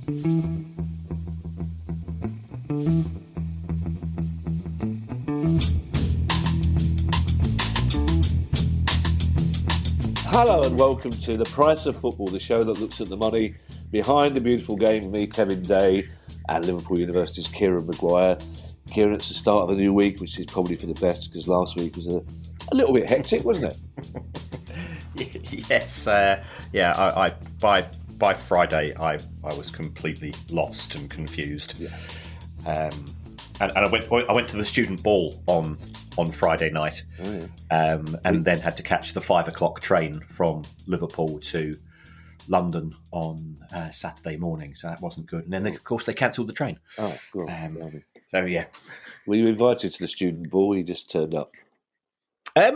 Hello and welcome to The Price of Football, the show that looks at the money behind the beautiful game with me, Kevin Day, and Liverpool University's Kieran Maguire. Kieran, it's the start of a new week, which is probably for the best because last week was a little bit hectic, wasn't it? Yes. I by Friday, I was completely lost and confused. Yeah. And I went to the student ball on Friday night, and then had to catch the 5 o'clock train from Liverpool to London on Saturday morning. So that wasn't good. And then, of course, they cancelled the train. Oh, God. So, yeah. Were you invited to the student ball? You just turned up? I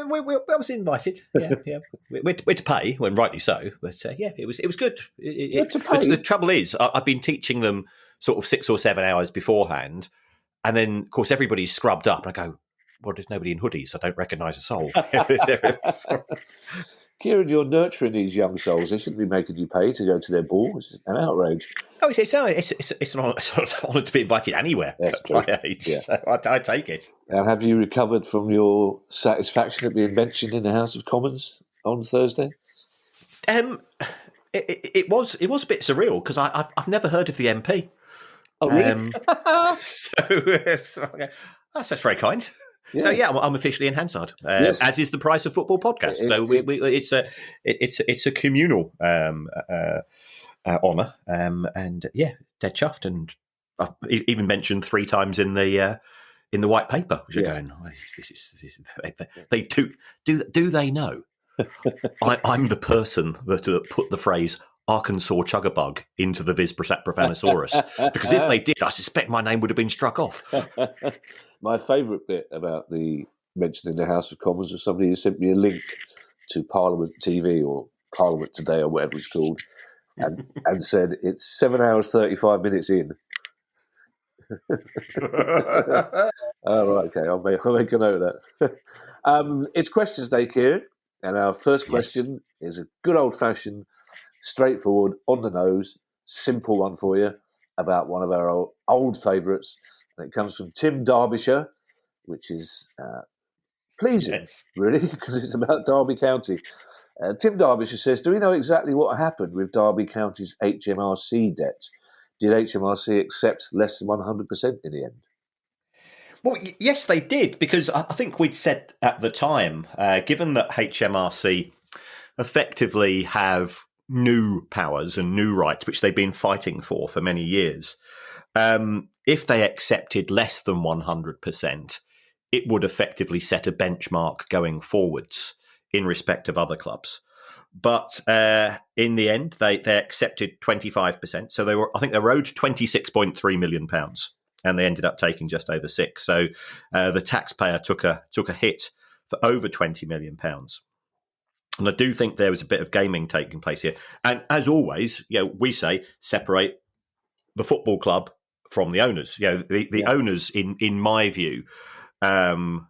was invited. Yeah. We're to pay, when rightly so. But it was good. The trouble is, I've been teaching them sort of 6 or 7 hours beforehand, and then of course everybody's scrubbed up, and I go, "Well, there's nobody in hoodies. I don't recognise a soul." Kieran, you're nurturing these young souls. They shouldn't be making you pay to go to their ball. It's an outrage. Oh, it's an honour to be invited anywhere. That's true. At my age, yeah. So I take it. Now, have you recovered from your satisfaction at being mentioned in the House of Commons on Thursday? It was a bit surreal because I've never heard of the MP. Oh, really? That's very kind. Yeah. So I'm officially in Hansard, yes. As is the Price of Football podcast. So it's a communal honour, and dead chuffed. And I've even mentioned 3 times in the white paper, which are going. They do they know? I'm the person that put the phrase Arkansas Chuggabug into the Vis Profanosaurus, because if they did, I suspect my name would have been struck off. My favourite bit about the mention in the House of Commons was somebody who sent me a link to Parliament TV or Parliament Today or whatever it's called, and said it's 7 hours 35 minutes in. Oh, right, okay, I'll make a note of that. It's Questions Day, Kieran, and our first question is a good old-fashioned, straightforward, on the nose, simple one for you about one of our old favourites. And it comes from Tim Derbyshire, which is pleasing, really, because it's about Derby County. Tim Derbyshire says, do we know exactly what happened with Derby County's HMRC debt? Did HMRC accept less than 100% in the end? Well, yes, they did, because I think we'd said at the time, given that HMRC effectively have new powers and new rights, which they've been fighting for many years, if they accepted less than 100%, it would effectively set a benchmark going forwards in respect of other clubs. But in the end, they accepted 25%. So I think they were owed £26.3 million, and they ended up taking just over £6 million. So the taxpayer took a hit for over £20 million. And I do think there was a bit of gaming taking place here. And as always, we say separate the football club from the owners. The owners, in my view, when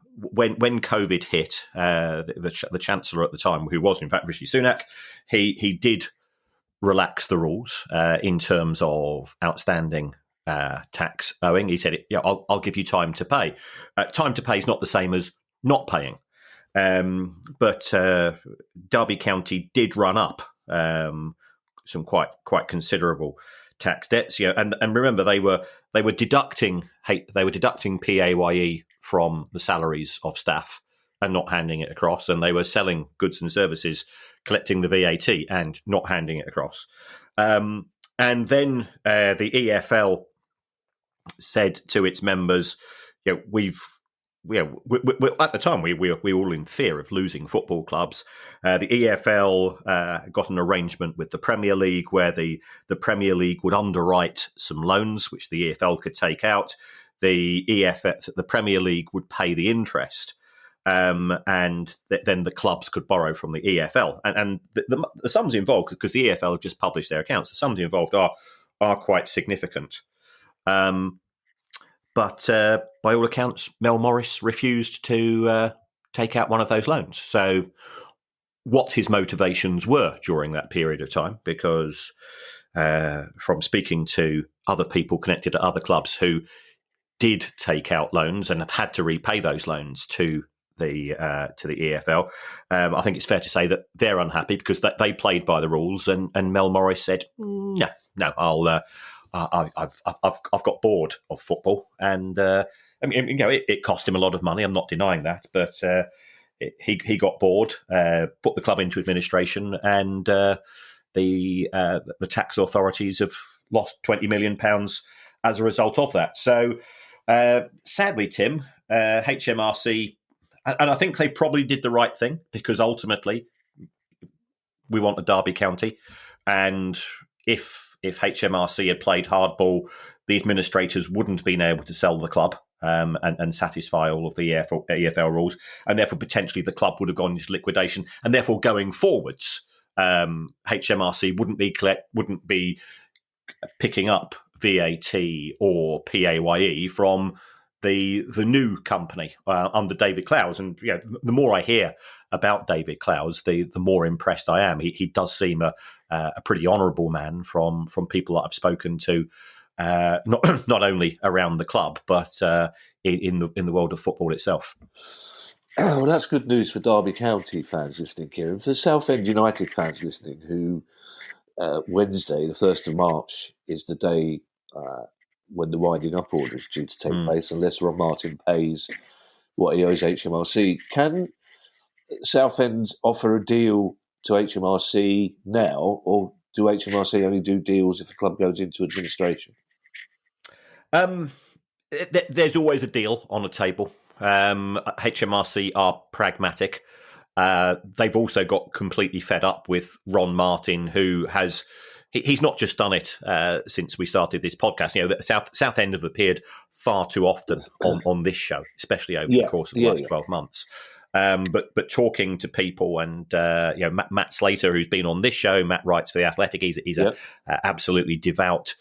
COVID hit, the Chancellor at the time, who was in fact Rishi Sunak, he did relax the rules in terms of outstanding tax owing. He said, I'll give you time to pay. Time to pay is not the same as not paying. But Derby County did run up some quite considerable tax debts. And remember, they were deducting PAYE from the salaries of staff and not handing it across, and they were selling goods and services, collecting the VAT and not handing it across. And then the EFL said to its members, we at the time, we were all in fear of losing football clubs. The EFL got an arrangement with the Premier League where the Premier League would underwrite some loans, which the EFL could take out. The Premier League would pay the interest, and then the clubs could borrow from the EFL. And the sums involved, because the EFL have just published their accounts, the sums involved are quite significant. But by all accounts, Mel Morris refused to take out one of those loans. So what his motivations were during that period of time, because from speaking to other people connected at other clubs who did take out loans and have had to repay those loans to the EFL. I think it's fair to say that they're unhappy because they played by the rules, and Mel Morris said, "No, I've got bored of football," and I mean, it cost him a lot of money. I'm not denying that, but he got bored, put the club into administration, and the tax authorities have lost £20 million as a result of that. So, sadly, Tim, HMRC, and I think they probably did the right thing, because ultimately we want a Derby county, and if HMRC had played hardball, the administrators wouldn't have been able to sell the club and satisfy all of the EFL rules, and therefore potentially the club would have gone into liquidation, and therefore going forwards, HMRC wouldn't be picking up VAT or PAYE from the new company under David Clowes. And the more I hear about David Clowes, the more impressed I am. He does seem a pretty honourable man from people that I've spoken to, not only around the club but in the world of football itself. Well, that's good news for Derby County fans listening, Kieran. For Southend United fans listening, who Wednesday, the 1st of March, is the day when the winding up order is due to take place, unless Ron Martin pays what he owes HMRC. Can Southend offer a deal to HMRC now, or do HMRC only do deals if the club goes into administration? There's always a deal on the table. HMRC are pragmatic. They've also got completely fed up with Ron Martin, who has... He's not just done it since we started this podcast. Southend have appeared far too often on this show, especially over the course of the last 12 months. But talking to people, and Matt Slater, who's been on this show, Matt writes for The Athletic. He's a absolutely devout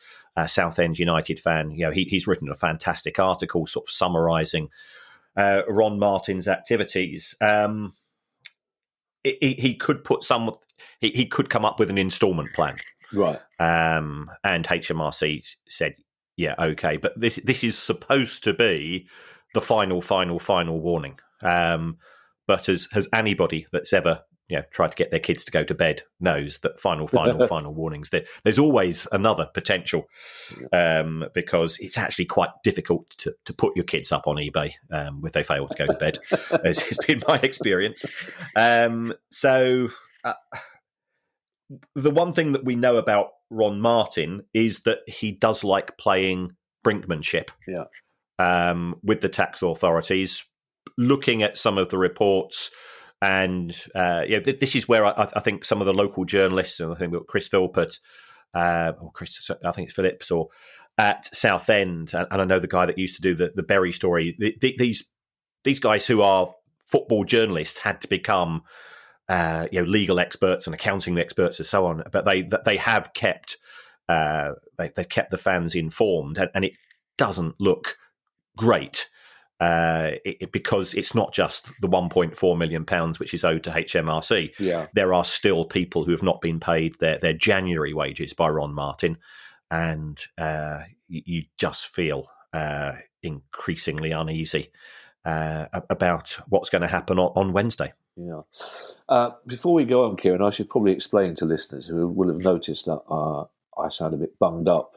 Southend United fan. He's written a fantastic article, sort of summarising Ron Martin's activities. He could put he could come up with an instalment plan. Right. And HMRC said, yeah, okay, but this is supposed to be the final warning. But as anybody that's ever tried to get their kids to go to bed knows, that final warnings, there's always another potential, because it's actually quite difficult to put your kids up on eBay if they fail to go to bed, as has been my experience. The one thing that we know about Ron Martin is that he does like playing brinkmanship with the tax authorities. Looking at some of the reports, and this is where I think some of the local journalists, and I think we've got Chris Philpott, I think it's Phillips, or at Southend, and I know the guy that used to do the Berry story. These guys who are football journalists had to become legal experts and accounting experts and so on, but they have kept they've kept the fans informed, and it doesn't look great, because it's not just the £1.4 million which is owed to HMRC. Yeah. There are still people who have not been paid their January wages by Ron Martin, and you just feel increasingly uneasy about what's going to happen on Wednesday. Yeah. Before we go on, Kieran, I should probably explain to listeners who will have noticed that I sound a bit bunged up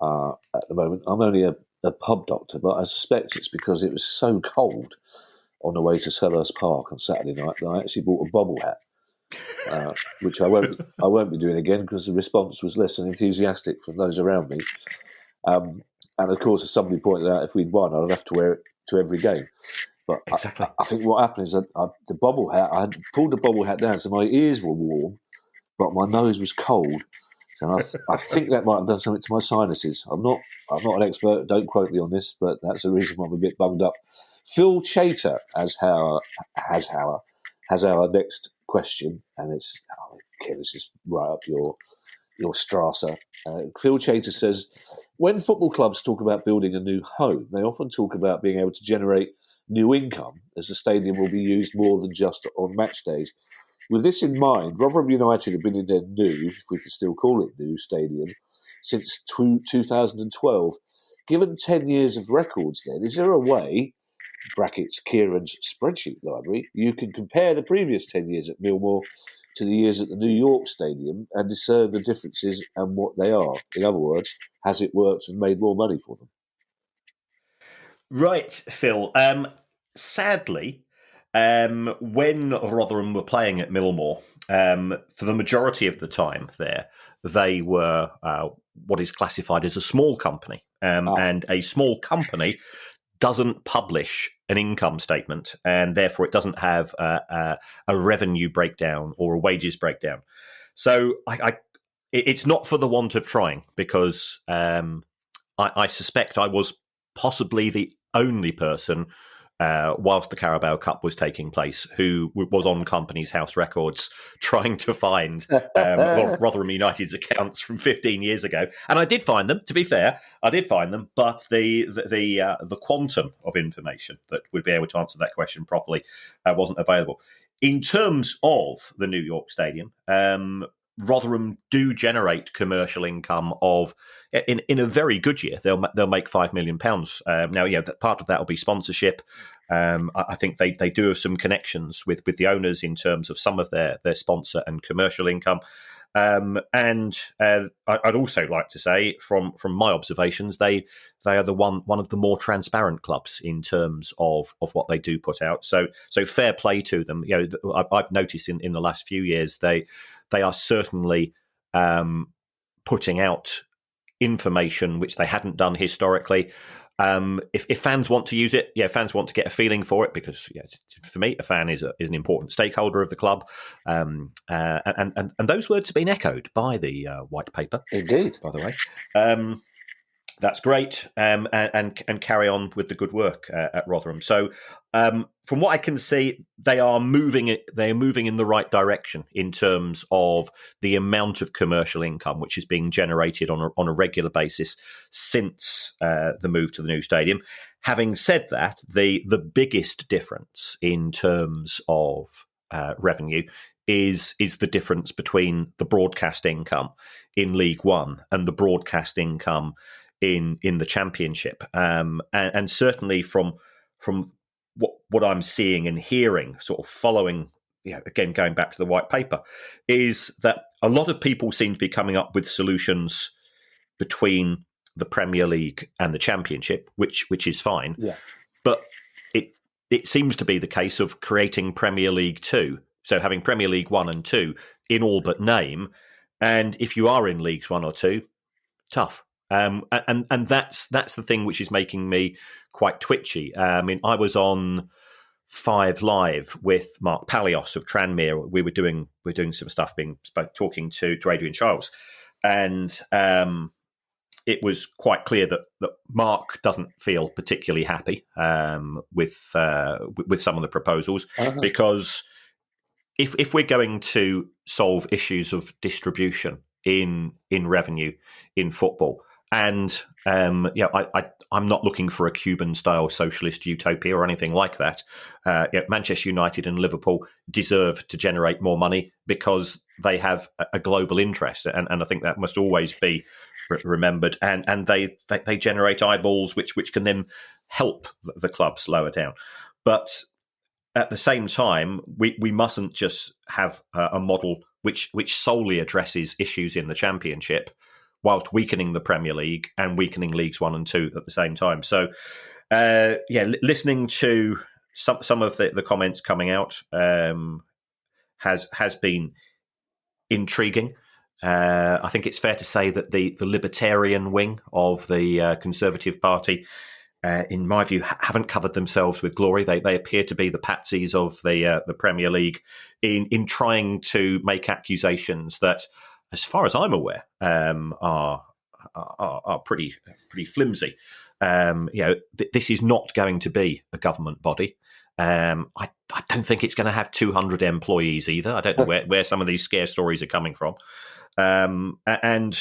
at the moment. I'm only a pub doctor, but I suspect it's because it was so cold on the way to Selhurst Park on Saturday night that I actually bought a bobble hat, which I won't be doing again, because the response was less than enthusiastic from those around me. And of course, as somebody pointed out, if we'd won, I'd have to wear it to every game. But exactly. I think what happened is that the bobble hat, I had pulled the bobble hat down, so my ears were warm, but my nose was cold. So I think that might have done something to my sinuses. I'm not an expert, don't quote me on this, but that's the reason why I'm a bit bunged up. Phil Chater has our next question, and it's this is right up your strata. Phil Chater says, when football clubs talk about building a new home, they often talk about being able to generate new income, as the stadium will be used more than just on match days. With this in mind, Rotherham United have been in their new, if we can still call it new, stadium since 2012. Given 10 years of records then, is there a way, brackets Kieran's spreadsheet library, you can compare the previous 10 years at Millmoor to the years at the New York Stadium and discern the differences and what they are? In other words, has it worked and made more money for them? Right, Phil. Sadly, when Rotherham were playing at Millmoor, for the majority of the time there, they were what is classified as a small company. And a small company doesn't publish an income statement, and therefore it doesn't have a revenue breakdown or a wages breakdown. So it's not for the want of trying, because I suspect I was possibly the only person, whilst the Carabao Cup was taking place, who was on Companies House Records trying to find Rotherham United's accounts from 15 years ago. And I did find them, to be fair. I did find them, but the quantum of information that would be able to answer that question properly wasn't available. In terms of the New York Stadium, Rotherham do generate commercial income of, in a very good year, they'll make £5 million. Now, part of that will be sponsorship. I think they do have some connections with the owners in terms of some of their sponsor and commercial income. And I'd also like to say, from my observations, they are one of the more transparent clubs in terms of what they do put out. So fair play to them. I've noticed in the last few years they are certainly putting out information which they hadn't done historically. If fans want to use it, fans want to get a feeling for it, because for me, a fan is an important stakeholder of the club, and those words have been echoed by the white paper. Indeed, by the way. That's great, and carry on with the good work at Rotherham. So, from what I can see, they are moving in the right direction in terms of the amount of commercial income which is being generated on a regular basis since the move to the new stadium. Having said that, the biggest difference in terms of revenue is the difference between the broadcast income in League One and the broadcast income in the Championship, and certainly from what I'm seeing and hearing, sort of following, again going back to the white paper, is that a lot of people seem to be coming up with solutions between the Premier League and the Championship, which is fine. Yeah. But it seems to be the case of creating Premier League 2, so having Premier League 1 and 2 in all but name, and if you are in Leagues 1 or 2, tough. And that's the thing which is making me quite twitchy. I was on 5 Live with Mark Palios of Tranmere. We're doing some stuff, talking to Adrian Charles, and it was quite clear that Mark doesn't feel particularly happy with some of the proposals, because if we're going to solve issues of distribution in revenue in football. And I'm not looking for a Cuban-style socialist utopia or anything like that. Manchester United and Liverpool deserve to generate more money because they have a global interest, and I think that must always be remembered. And they generate eyeballs, which can then help the clubs lower down. But at the same time, we mustn't just have a model which solely addresses issues in the Championship, whilst weakening the Premier League and weakening Leagues 1 and 2 at the same time. So, listening to some of the comments coming out has been intriguing. I think it's fair to say that the libertarian wing of the Conservative Party, in my view, haven't covered themselves with glory. They appear to be the patsies of the Premier League in trying to make accusations that, as far as I'm aware, are pretty flimsy. This is not going to be a government body. I don't think it's going to have 200 employees either. I don't know where some of these scare stories are coming from. And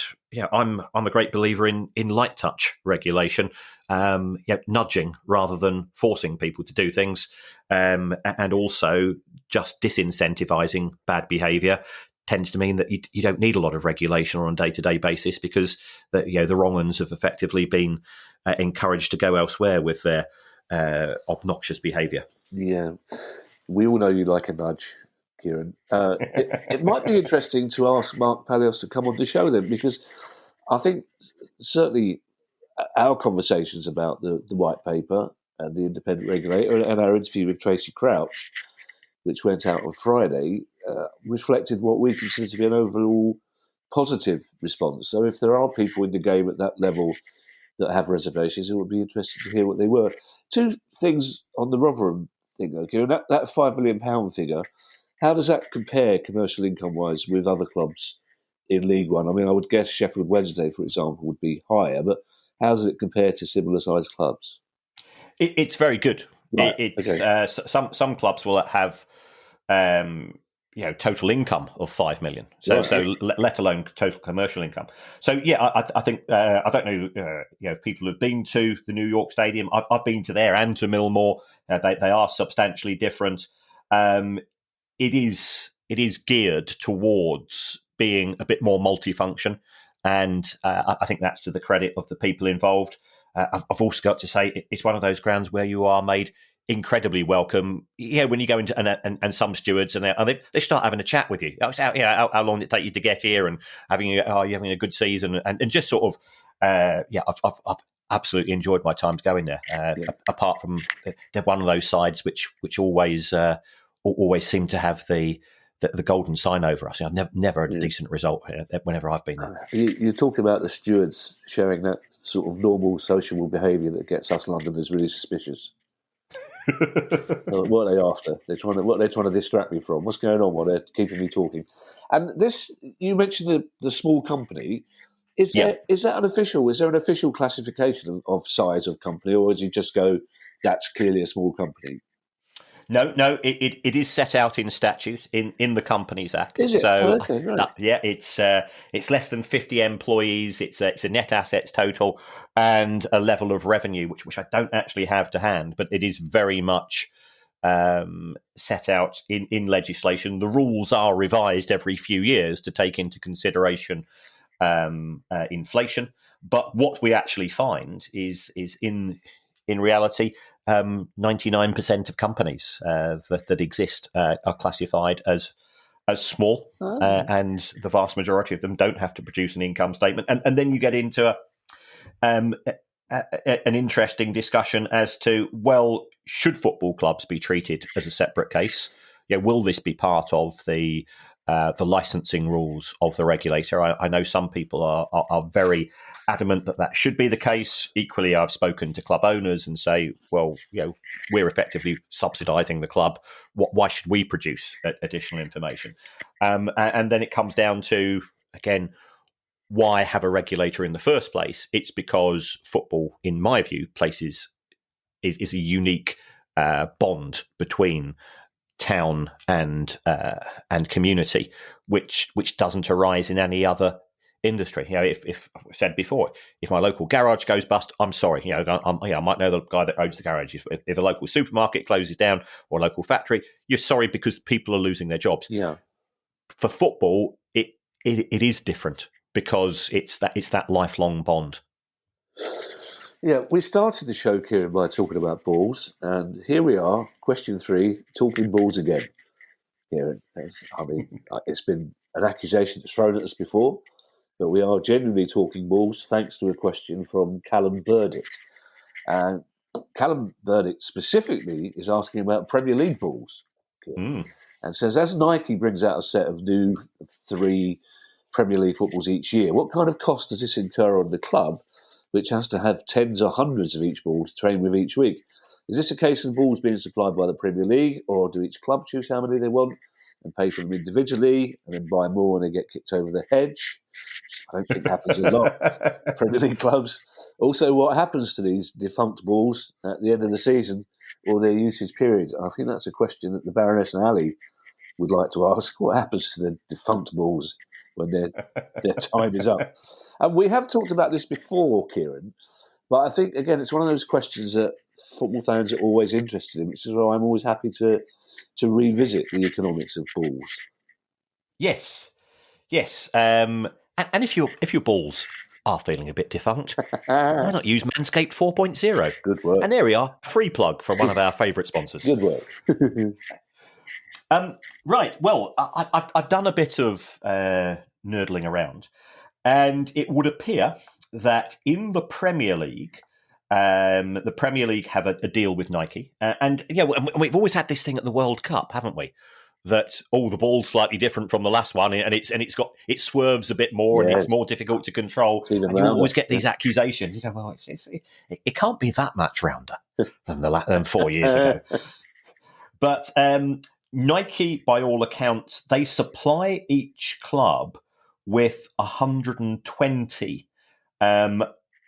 I'm a great believer in light touch regulation, nudging rather than forcing people to do things, and also just disincentivizing bad behaviour tends to mean that you don't need a lot of regulation on a day-to-day basis, because the wrong ones have effectively been encouraged to go elsewhere with their obnoxious behaviour. Yeah, we all know you like a nudge, Kieran. It might be interesting to ask Mark Palios to come on the show then, because I think certainly our conversations about the white paper and the independent regulator and our interview with Tracy Crouch, which went out on Friday, reflected what we consider to be an overall positive response. So if there are people in the game at that level that have reservations, it would be interesting to hear what they were. Two things on the Rotherham thing, okay? That £5 million figure, how does that compare commercial income-wise with other clubs in League One? I mean, I would guess Sheffield Wednesday, for example, would be higher, but how does it compare to similar-sized clubs? It's very good. Right. Okay. Some clubs will have total income of 5 million. So let alone total commercial income. So I think I don't know if people have been to the New York Stadium. I've been to there and to Millmore. They are substantially different. It is geared towards being a bit more multifunction, and I think that's to the credit of the people involved. I've also got to say it's one of those grounds where you are made incredibly welcome. When you go into and some stewards and they start having a chat with you. How long did it take you to get here, and are you having a good season, and just sort of I've absolutely enjoyed my times going there. Apart from they're one of those sides which always seem to have the golden sign over us. I've never had a decent result here whenever I've been there. You talk about the stewards showing that sort of normal sociable behaviour that gets us Londoners really suspicious. What are they after? What they're trying to distract me from? What's going on? While they're keeping me talking? And this, you mentioned the small company. Is that unofficial? Is there an official classification of size of company, or does you just go, that's clearly a small company? No, it is set out in statute in the Companies Act. Is it? So Okay, right. it's less than 50 employees. It's a net assets total and a level of revenue which I don't actually have to hand, but it is very much set out in legislation. The rules are revised every few years to take into consideration inflation. But what we actually find is in reality, 99% of companies that exist are classified as small, and the vast majority of them don't have to produce an income statement. And then you get into an interesting discussion as to, well, should football clubs be treated as a separate case? Will this be part of the licensing rules of the regulator? I know some people are very adamant that should be the case. Equally, I've spoken to club owners and say, well, we're effectively subsidising the club. Why should we produce additional information? And then it comes down to, again, why have a regulator in the first place? It's because football, in my view, is a unique bond between town and community, which doesn't arise in any other industry. If I said before, if my local garage goes bust, I'm sorry. I might know the guy that owns the garage. If a local supermarket closes down or a local factory, you're sorry because people are losing their jobs. Yeah. For football, it is different because it's that lifelong bond. Yeah, we started the show, Kieran, by talking about balls, and here we are, question 3, talking balls again. Kieran, it's been an accusation that's thrown at us before, but we are genuinely talking balls thanks to a question from Callum Burdick. And Callum Burdick specifically is asking about Premier League balls, and says, as Nike brings out a set of new 3 Premier League footballs each year, what kind of cost does this incur on the club, which has to have tens or hundreds of each ball to train with each week? Is this a case of balls being supplied by the Premier League, or do each club choose how many they want and pay for them individually and then buy more when they get kicked over the hedge? I don't think happens a lot. Premier League clubs. Also, what happens to these defunct balls at the end of the season or their usage periods? I think that's a question that the Baroness and Ali would like to ask. What happens to the defunct balls when their time is up. And we have talked about this before, Kieran, but I think, again, it's one of those questions that football fans are always interested in, which is why I'm always happy to revisit the economics of balls. Yes. And if your balls are feeling a bit defunct, why not use Manscaped 4.0? Good work. And there we are, free plug from one of our favourite sponsors. Good work. Right, well, I've done a bit of nerdling around, and it would appear that in the Premier League have a deal with Nike. And we've always had this thing at the World Cup, haven't we? That the ball's slightly different from the last one, and it swerves a bit more, and it's more difficult to control. And you always get these accusations. You go, well, it can't be that much rounder than 4 years ago. But Nike, by all accounts, they supply each club with 120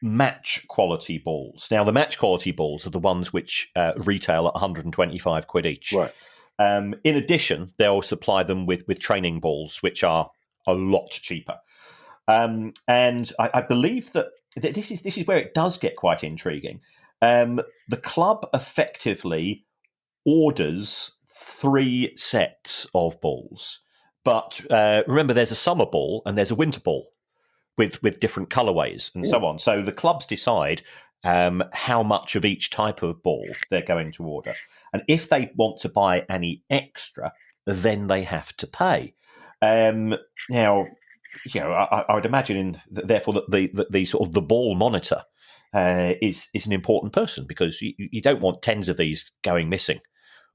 match quality balls. Now, the match quality balls are the ones which retail at 125 quid each. Right. In addition, they'll supply them with training balls, which are a lot cheaper. And I believe that this is where it does get quite intriguing. The club effectively orders 3 sets of balls, but remember, there's a summer ball and there's a winter ball with different colourways and so on. So the clubs decide how much of each type of ball they're going to order. And if they want to buy any extra, then they have to pay. Now, I would imagine, therefore, that the sort of the ball monitor is an important person, because you don't want tens of these going missing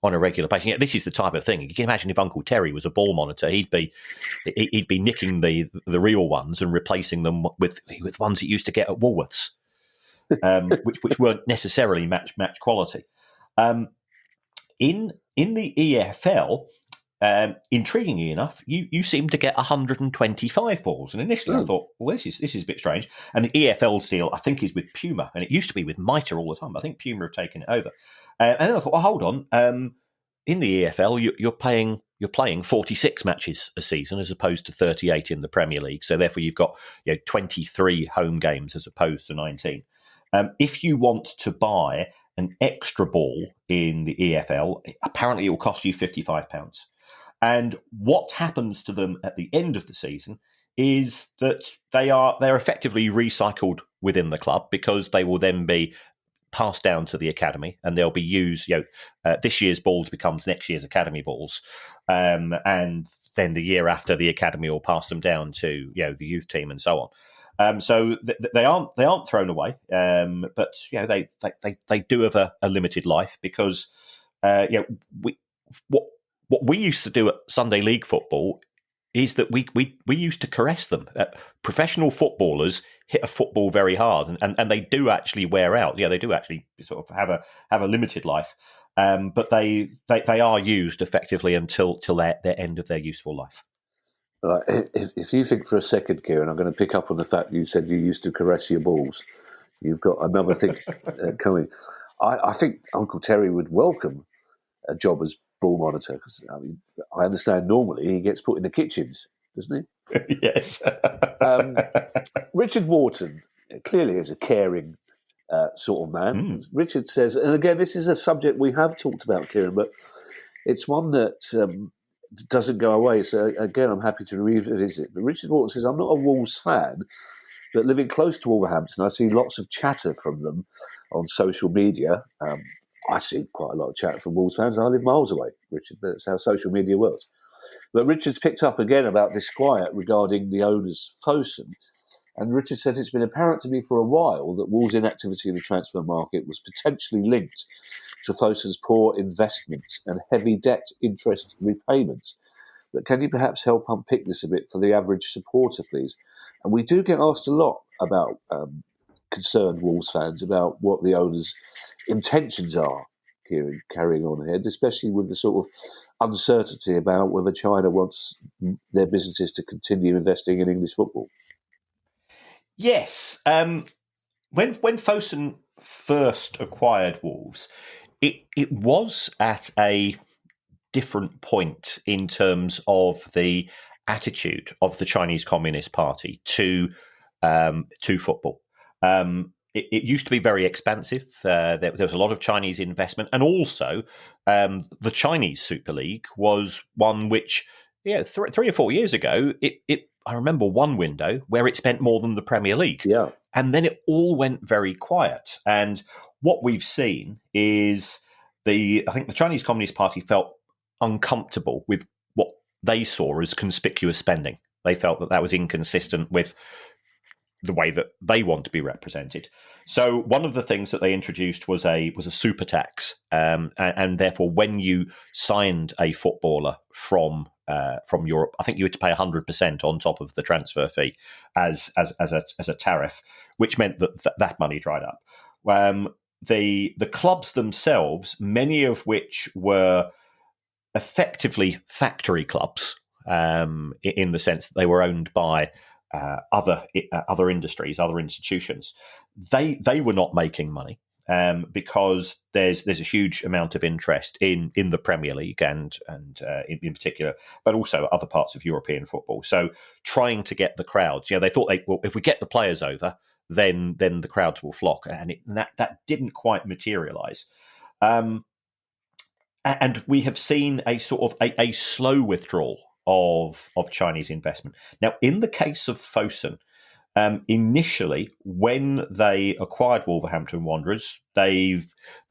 on a regular basis. This is the type of thing. You can imagine if Uncle Terry was a ball monitor, he'd be nicking the real ones and replacing them with ones that used to get at Woolworths, which weren't necessarily match quality. In the EFL, intriguingly enough, you seem to get 125 balls. And initially I thought, well, this is a bit strange. And the EFL deal, I think, is with Puma, and it used to be with Mitre all the time. But I think Puma have taken it over. And then I thought, well, hold on. In the EFL, you're playing 46 matches a season as opposed to 38 in the Premier League. So therefore, you've got 23 home games as opposed to 19. If you want to buy an extra ball in the EFL, apparently it will cost you £55. And what happens to them at the end of the season is that they're effectively recycled within the club, because they will then be passed down to the academy, and they'll be used. This year's balls becomes next year's academy balls, and then the year after, the academy will pass them down to the youth team and so on. So they aren't thrown away, but they do have a limited life, because what we used to do at Sunday League football is that we used to caress them. Professional footballers hit a football very hard, and they do actually wear out. Yeah, they do actually sort of have a limited life, but they are used effectively until their end of their useful life. Right. If you think for a second, Kieran, I'm going to pick up on the fact you said you used to caress your balls. You've got another thing coming. I think Uncle Terry would welcome a job as ball monitor, because I understand normally he gets put in the kitchens, doesn't he? Yes. Richard Wharton clearly is a caring sort of man. Richard says, and again, this is a subject we have talked about, Kieran, but it's one that doesn't go away. So again, I'm happy to revisit. But Richard Wharton says, I'm not a Wolves fan, but living close to Wolverhampton, I see lots of chatter from them on social media. I see quite a lot of chatter from Wolves fans. I live miles away, Richard. That's how social media works. But Richard's picked up again about disquiet regarding the owners, Fosun. And Richard says it's been apparent to me for a while that Wolves' inactivity in the transfer market was potentially linked to Fosun's poor investments and heavy debt interest repayments. But can you perhaps help unpick this a bit for the average supporter, please? And we do get asked a lot about concerned Wolves fans about what the owners' intentions are, Kieran, carrying on ahead, especially with the sort of uncertainty about whether China wants their businesses to continue investing in English football. Yes. When Fosun first acquired Wolves, it was at a different point in terms of the attitude of the Chinese Communist Party to football. It used to be very expansive. There was a lot of Chinese investment, and also the Chinese Super League was one which, 3 or 4 years ago, I remember one window where it spent more than the Premier League, and then it all went very quiet. And what we've seen is I think the Chinese Communist Party felt uncomfortable with what they saw as conspicuous spending. They felt that was inconsistent with the way that they want to be represented. So one of the things that they introduced was a super tax, and therefore when you signed a footballer from Europe, I think you had to pay 100% on top of the transfer fee as a tariff, which meant that money dried up. The clubs themselves, many of which were effectively factory clubs, in the sense that they were owned by other industries, other institutions, they were not making money because there's a huge amount of interest in the Premier League and in particular, but also other parts of European football. So trying to get the crowds, they thought if we get the players over, then the crowds will flock, and that didn't quite materialise. And we have seen a sort of a slow withdrawal of Chinese investment. Now, in the case of Fosun, initially when they acquired Wolverhampton Wanderers, they've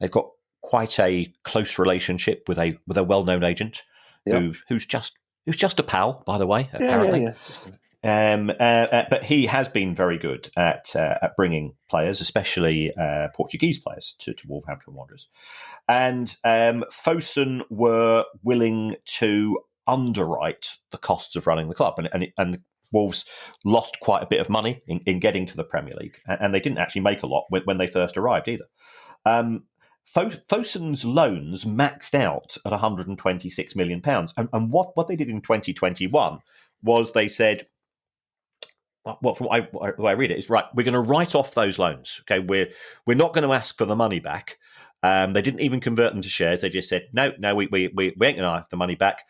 got quite a close relationship with a well-known agent who's just a pal, by the way, apparently. But he has been very good at bringing players, especially Portuguese players, to Wolverhampton Wanderers. And Fosun were willing to underwrite the costs of running the club, and Wolves lost quite a bit of money in getting to the Premier League, and they didn't actually make a lot when they first arrived either. Fosun's loans maxed out at £126 million, and what they did in 2021 was they said, well, from the way I read it, is right, we're going to write off those loans. Okay, we're not going to ask for the money back. They didn't even convert them to shares. They just said, no, we ain't going to have the money back.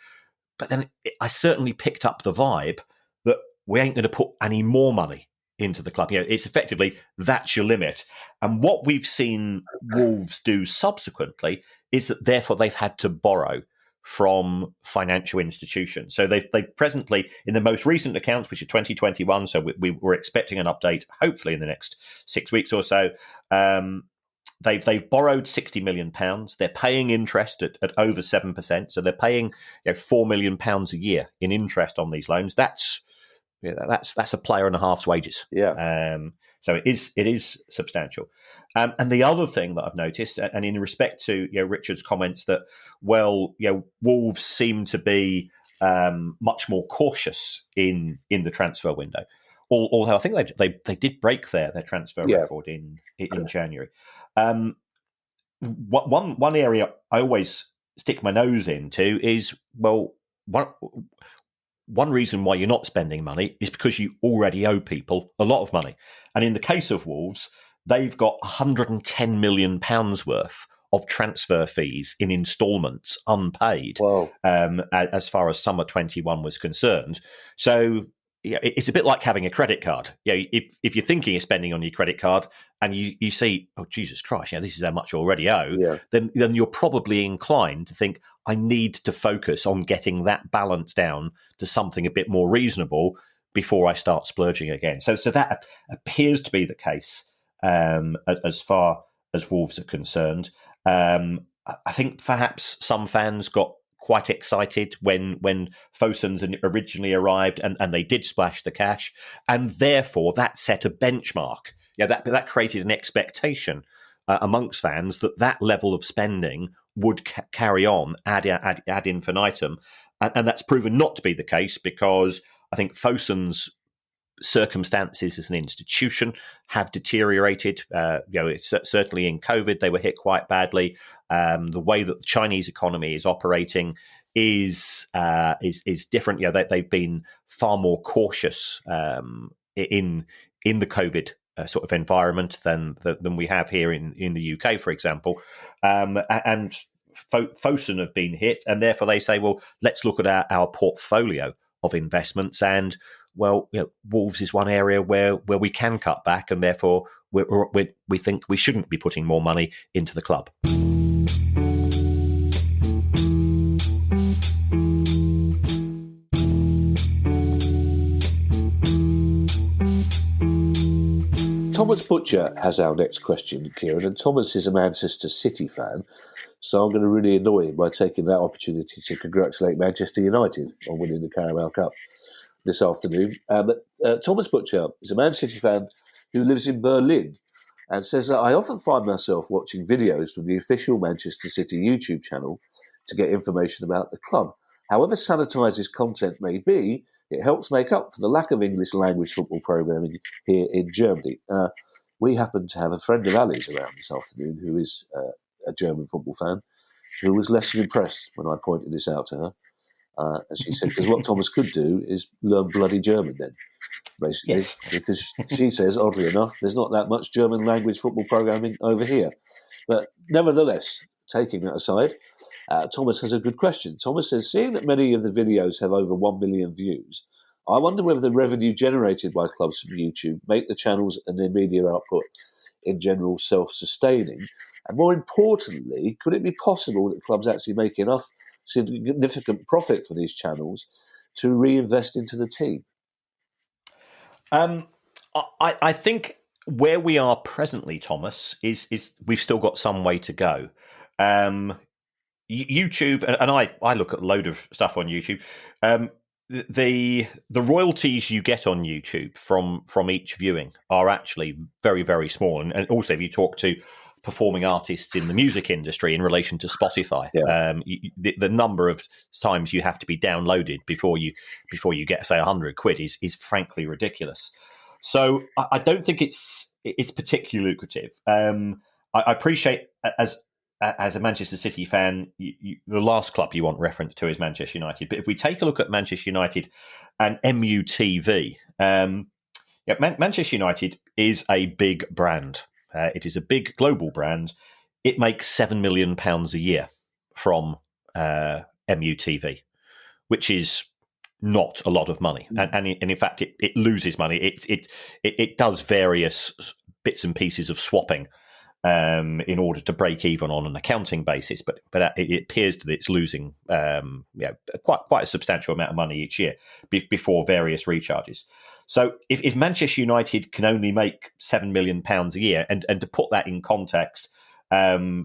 But then I certainly picked up the vibe that we ain't going to put any more money into the club. It's effectively, that's your limit. And what we've seen Wolves do subsequently is that therefore they've had to borrow from financial institutions. So they've presently, in the most recent accounts, which are 2021, so we were expecting an update hopefully in the next 6 weeks or so, they've borrowed £60 million. They're paying interest at over 7%. So they're paying £4 million a year in interest on these loans. That's a player and a half's wages. So it is substantial. And the other thing that I've noticed, and in respect to Richard's comments that Wolves seem to be much more cautious in the transfer window. Although I think they did break their transfer record in January. One area I always stick my nose into is, one reason why you're not spending money is because you already owe people a lot of money. And in the case of Wolves, they've got £110 million worth of transfer fees in instalments unpaid, as far as summer 21 was concerned. So it's a bit like having a credit card. If you're thinking of spending on your credit card and you see, oh, Jesus Christ, this is how much I already owe, then you're probably inclined to think, I need to focus on getting that balance down to something a bit more reasonable before I start splurging again. So that appears to be the case as far as Wolves are concerned. I think perhaps some fans got quite excited when Fosun's originally arrived and they did splash the cash, and therefore that set a benchmark. That created an expectation amongst fans that level of spending would carry on ad infinitum, and that's proven not to be the case, because I think Fosun's circumstances as an institution have deteriorated. Certainly in COVID, they were hit quite badly. The way that the Chinese economy is operating is different. They've been far more cautious in the COVID sort of environment than we have here in the UK, for example. And Fosun have been hit, and therefore they say, well, let's look at our portfolio investments. And well, Wolves is one area where we can cut back, and therefore we think we shouldn't be putting more money into the club. Thomas Butcher has our next question, Kieran, and Thomas is a Manchester City fan, so I'm going to really annoy him by taking that opportunity to congratulate Manchester United on winning the Carabao Cup this afternoon. Thomas Butcher is a Man City fan who lives in Berlin and says that I often find myself watching videos from the official Manchester City YouTube channel to get information about the club. However sanitised his content may be, it helps make up for the lack of English language football programming here in Germany. We happen to have a friend of Ali's around this afternoon who is a German football fan, who was less than impressed when I pointed this out to her. And she said, because what Thomas could do is learn bloody German then, basically. Yes. Because she says, oddly enough, there's not that much German language football programming over here. But nevertheless, taking that aside, Thomas has a good question. Thomas says, seeing that many of the videos have over 1 million views, I wonder whether the revenue generated by clubs from YouTube make the channels and their media output in general self-sustaining. And more importantly, could it be possible that clubs actually make enough significant profit for these channels to reinvest into the team? I think where we are presently, Thomas, is we've still got some way to go. YouTube, and I look at a load of stuff on YouTube. The royalties you get on YouTube from each viewing are actually very, very small. And also, if you talk to performing artists in the music industry in relation to Spotify, the number of times you have to be downloaded before you get, say, £100 is frankly ridiculous. So I don't think it's particularly lucrative. I appreciate as a Manchester City fan, the last club you want reference to is Manchester United. But if we take a look at Manchester United and MUTV, Manchester United is a big brand. It is a big global brand. It makes £7 million a year from MUTV, which is not a lot of money. And in fact, it loses money. It does various bits and pieces of swapping in order to break even on an accounting basis, but it appears that it's losing quite a substantial amount of money each year before various recharges. So if Manchester United can only make £7 million a year, and to put that in context, a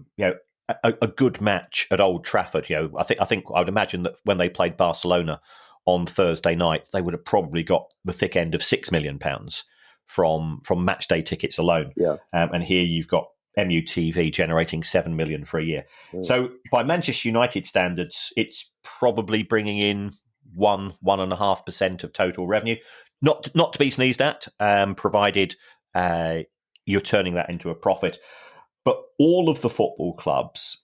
good match at Old Trafford, I think I would imagine that when they played Barcelona on Thursday night, they would have probably got the thick end of £6 million from match day tickets alone. Yeah. And here you've got MUTV generating £7 million for a year. So by Manchester United standards, it's probably bringing in 1.5% of total revenue. Not to be sneezed at, provided you're turning that into a profit. But all of the football clubs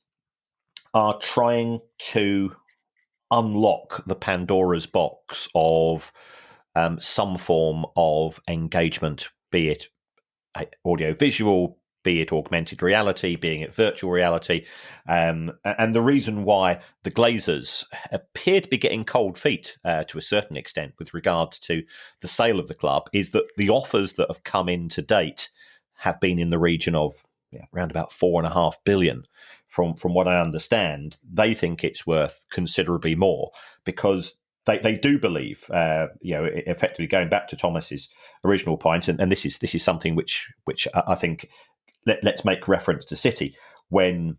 are trying to unlock the Pandora's box of some form of engagement, be it audio-visual, be it augmented reality, being it virtual reality. And the reason why the Glazers appear to be getting cold feet to a certain extent with regard to the sale of the club is that the offers that have come in to date have been in the region of around about $4.5 billion. From what I understand, they think it's worth considerably more because they do believe, effectively going back to Thomas's original point, and this is something which I think let's make reference to City when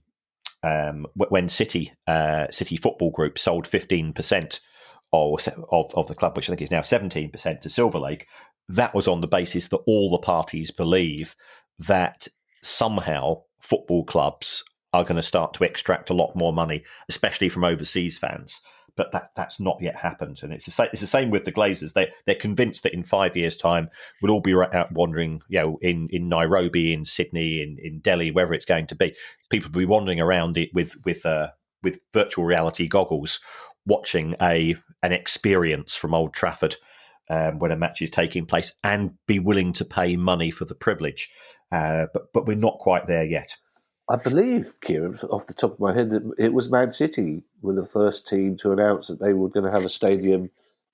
City Football Group sold 15% of the club, which I think is now 17% to Silver Lake. That was on the basis that all the parties believe that somehow football clubs are going to start to extract a lot more money, especially from overseas fans. But that's not yet happened. And it's the same with the Glazers. They're convinced that in 5 years' time, we'll all be out wandering, in Nairobi, in Sydney, in Delhi, wherever it's going to be. People will be wandering around it with virtual reality goggles, watching an experience from Old Trafford when a match is taking place, and be willing to pay money for the privilege. But we're not quite there yet. I believe, Kieran, off the top of my head, that it was Man City were the first team to announce that they were going to have a stadium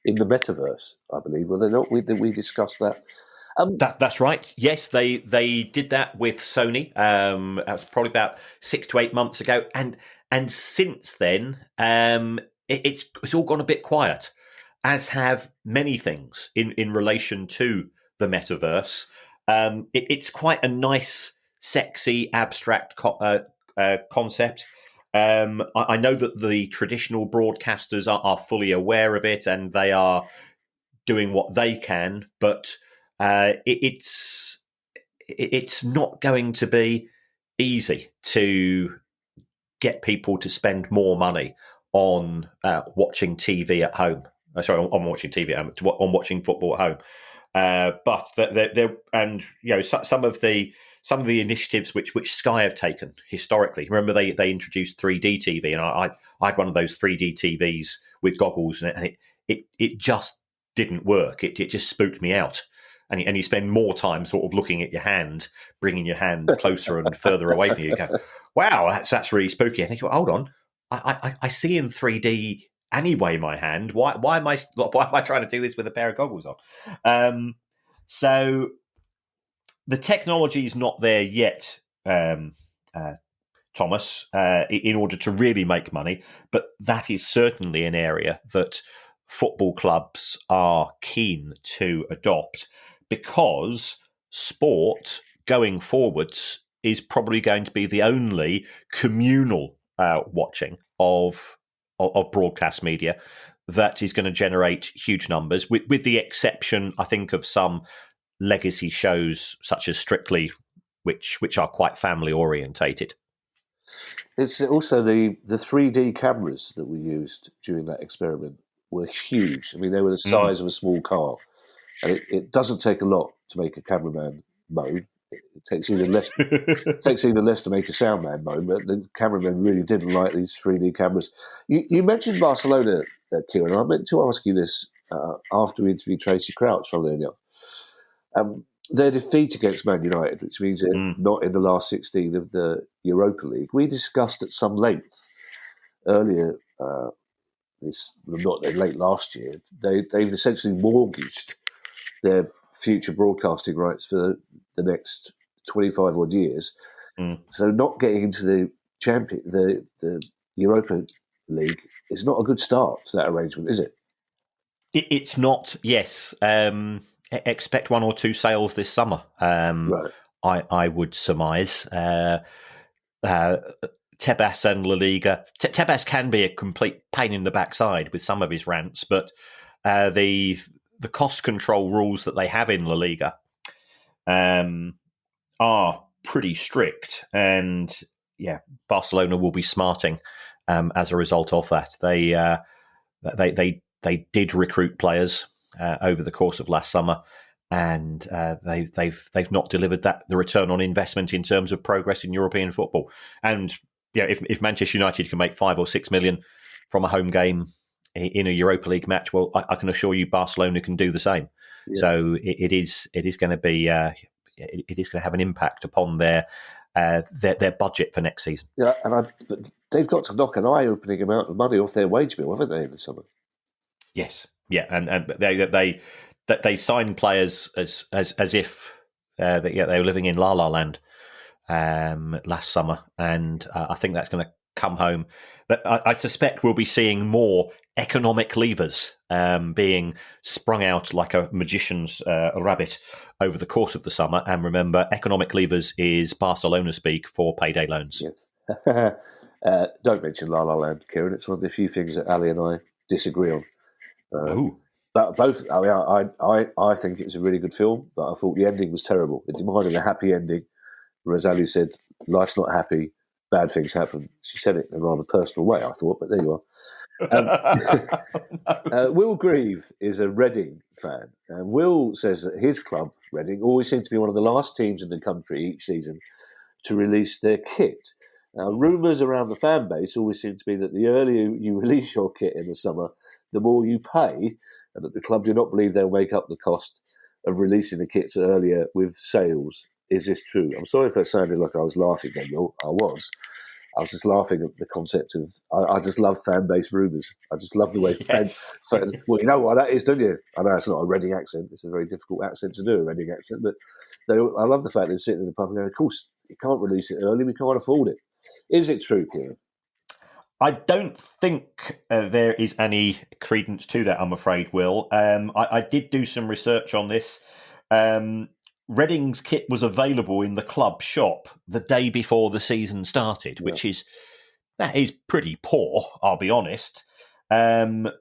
in the metaverse, I believe. Were they not? We discussed that. That's right. Yes, they did that with Sony. That was probably about 6 to 8 months ago, and since then, it's all gone a bit quiet, as have many things in relation to the metaverse. It's quite a nice, sexy, abstract concept. I know that the traditional broadcasters are fully aware of it, and they are doing what they can, but it's not going to be easy to get people to spend more money on watching TV at home. Sorry, on watching TV at home, on watching football at home. But there, and some of the initiatives which Sky have taken historically. Remember, they introduced 3D TV, and I had one of those 3D TVs with goggles, and it just didn't work. It just spooked me out. And you spend more time sort of looking at your hand, bringing your hand closer and further away from you. You go, wow, that's really spooky. I think, well, hold on, I see in 3D anyway. My hand. Why am I trying to do this with a pair of goggles on? So the technology is not there yet, Thomas, in order to really make money. But that is certainly an area that football clubs are keen to adopt, because sport going forwards is probably going to be the only communal watching of broadcast media that is going to generate huge numbers, with the exception, I think, of some legacy shows such as Strictly, which are quite family orientated. It's also the 3D cameras that we used during that experiment were huge. I mean, they were the size of a small car. And it doesn't take a lot to make a cameraman moan. It takes even less to make a soundman moan. But the cameraman really didn't like these 3D cameras. You mentioned Barcelona, Kieran. I meant to ask you this after we interviewed Tracy Crouch, funnily enough. Their defeat against Man United, which means they're not in the last 16 of the Europa League. We discussed at some length earlier. Not late last year. They've essentially mortgaged their future broadcasting rights for the next 25 odd years. So not getting into the Europa League is not a good start to that arrangement, is it? It's not. Yes. Expect 1 or 2 sales this summer. Right. I would surmise. Tebas and La Liga. Tebas can be a complete pain in the backside with some of his rants, but the cost control rules that they have in La Liga are pretty strict, and Barcelona will be smarting as a result of that. They did recruit players over the course of last summer, and they've not delivered the return on investment in terms of progress in European football. And if Manchester United can make 5 or 6 million from a home game in a Europa League match, well, I can assure you Barcelona can do the same. Yeah. So it is going to be it is going to have an impact upon their budget for next season. Yeah, but they've got to knock an eye-opening amount of money off their wage bill, haven't they, in the summer? Yes, yeah, and they sign players as if they were living in La La Land last summer, and I think that's going to come home. But I suspect we'll be seeing more economic levers being sprung out like a magician's rabbit over the course of the summer. And remember, economic levers is Barcelona speak for payday loans. Yes. Don't mention La La Land, Kieran. It's one of the few things that Ali and I disagree on. But both, I mean, I think it's a really good film, but I thought the ending was terrible. It demanded a happy ending, whereas Ali said, life's not happy, bad things happen. She said it in a rather personal way, I thought, but there you are. Will Grieve is a Reading fan, and Will says that his club, Reading, always seem to be one of the last teams in the country each season to release their kit. Now, rumours around the fan base always seem to be that the earlier you release your kit in the summer, the more you pay, and that the club do not believe they'll make up the cost of releasing the kits earlier with sales. Is this true? I'm sorry if that sounded like I was laughing then, Will. I was. I was just laughing at the concept of. I just love fan-based rumours. I just love the way Yes. fans. Well, you know what that is, don't you? I know it's not a Reading accent. It's a very difficult accent to do, a Reading accent. But I love the fact they're sitting in the pub and going, "Of course, you can't release it early. We can't afford it." Is it true, Kieran? I don't think there is any credence to that, I'm afraid, Will. I did do some research on this. Reading's kit was available in the club shop the day before the season started, which is pretty poor, I'll be honest. There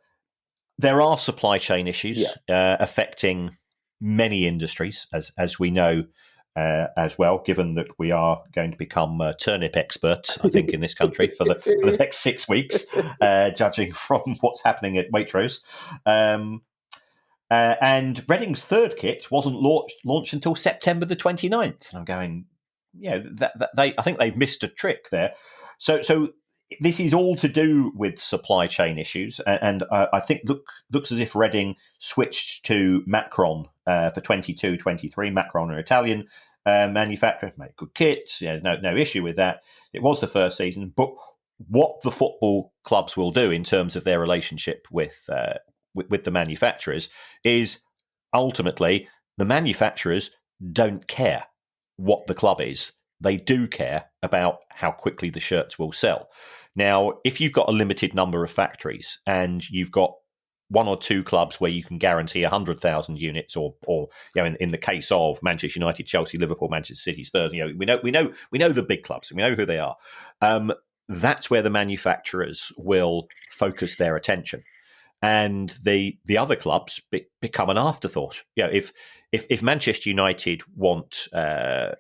are supply chain issues affecting many industries, as we know as well, given that we are going to become turnip experts, I think, in this country for the next 6 weeks, judging from what's happening at Waitrose. And Reading's third kit wasn't launched until September the 29th. And I'm going, I think they've missed a trick there. So this is all to do with supply chain issues, and I think looks as if Reading switched to Macron for 22-23. Macron are Italian manufacturer, make good kits. There's no issue with that. It was the first season, but what the football clubs will do in terms of their relationship with the manufacturers is ultimately the manufacturers don't care what the club is. They do care about how quickly the shirts will sell. Now, if you've got a limited number of factories and you've got one or two clubs where you can guarantee 100,000 units, or in the case of Manchester United, Chelsea, Liverpool, Manchester City, Spurs, we know the big clubs, we know who they are. That's where the manufacturers will focus their attention, and the other clubs become an afterthought. If Manchester United want to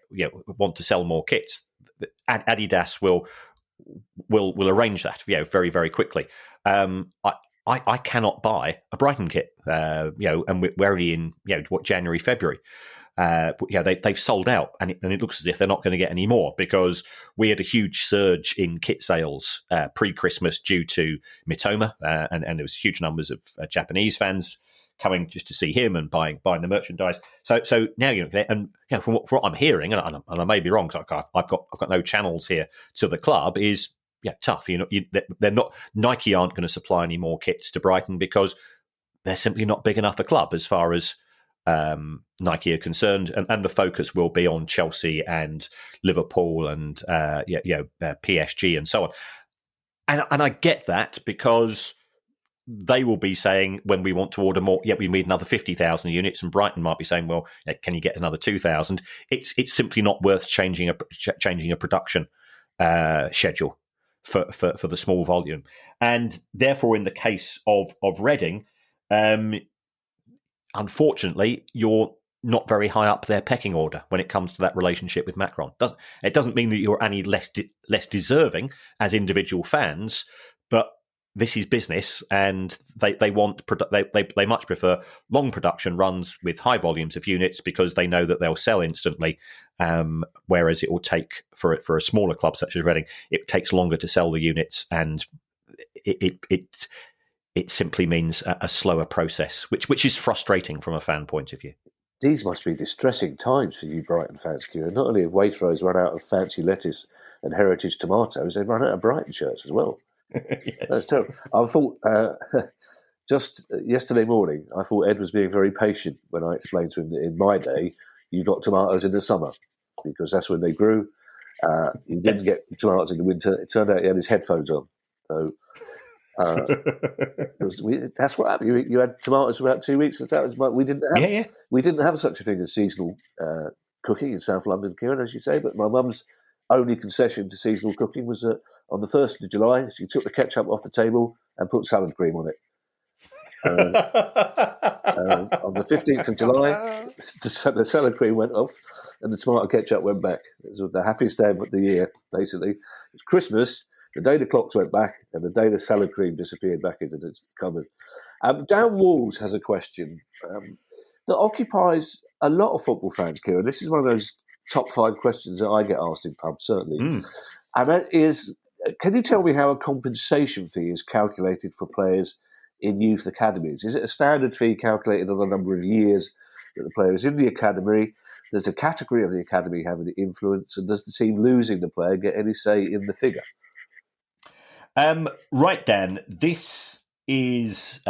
sell more kits, Adidas will arrange that very, very quickly. I cannot buy a Brighton kit, and we're only in January, February. They've sold out, and it looks as if they're not going to get any more, because we had a huge surge in kit sales pre-Christmas due to Mitoma, and there was huge numbers of Japanese fans coming just to see him and buying the merchandise. So now from what I'm hearing, and I may be wrong, because I've got no channels here to the club, is tough. They're not, Nike aren't going to supply any more kits to Brighton because they're simply not big enough a club as far as Nike are concerned, and the focus will be on Chelsea and Liverpool and PSG and so on. And I get that, because they will be saying, when we want to order more, we need another 50,000 units, and Brighton might be saying, well, can you get another 2,000? It's simply not worth changing a production schedule for the small volume. And therefore, in the case of Reading, unfortunately, you're not very high up their pecking order when it comes to that relationship with Macron. It doesn't mean that you're any less deserving as individual fans, but this is business, and they much prefer long production runs with high volumes of units, because they know that they'll sell instantly. Whereas it will take for a smaller club such as Reading, it takes longer to sell the units, and it simply means a slower process, which is frustrating from a fan point of view. These must be distressing times for you Brighton fans, Kieran. Not only have Waitrose run out of fancy lettuce and heritage tomatoes, they've run out of Brighton shirts as well. Yes. That's terrible. I thought just yesterday morning, I thought Ed was being very patient when I explained to him that in my day, you got tomatoes in the summer because that's when they grew. You didn't get tomatoes in the winter. It turned out he had his headphones on. So that's what happened. You had tomatoes for about 2 weeks. We didn't have such a thing as seasonal cooking in South London, Kieran, as you say. But my mum's only concession to seasonal cooking was on the 1st of July, she took the ketchup off the table and put salad cream on it. On the 15th of July, the salad cream went off and the tomato ketchup went back. It was the happiest day of the year, basically. It was Christmas, the day the clocks went back, and the day the salad cream disappeared back into the cupboard. Dan Walls has a question that occupies a lot of football fans, Kieran. This is one of those top 5 questions that I get asked in pubs, certainly. And that is, can you tell me how a compensation fee is calculated for players in youth academies? Is it a standard fee calculated on the number of years that the player is in the academy? Does the category of the academy have any influence? And does the team losing the player get any say in the figure? Right, Dan. This is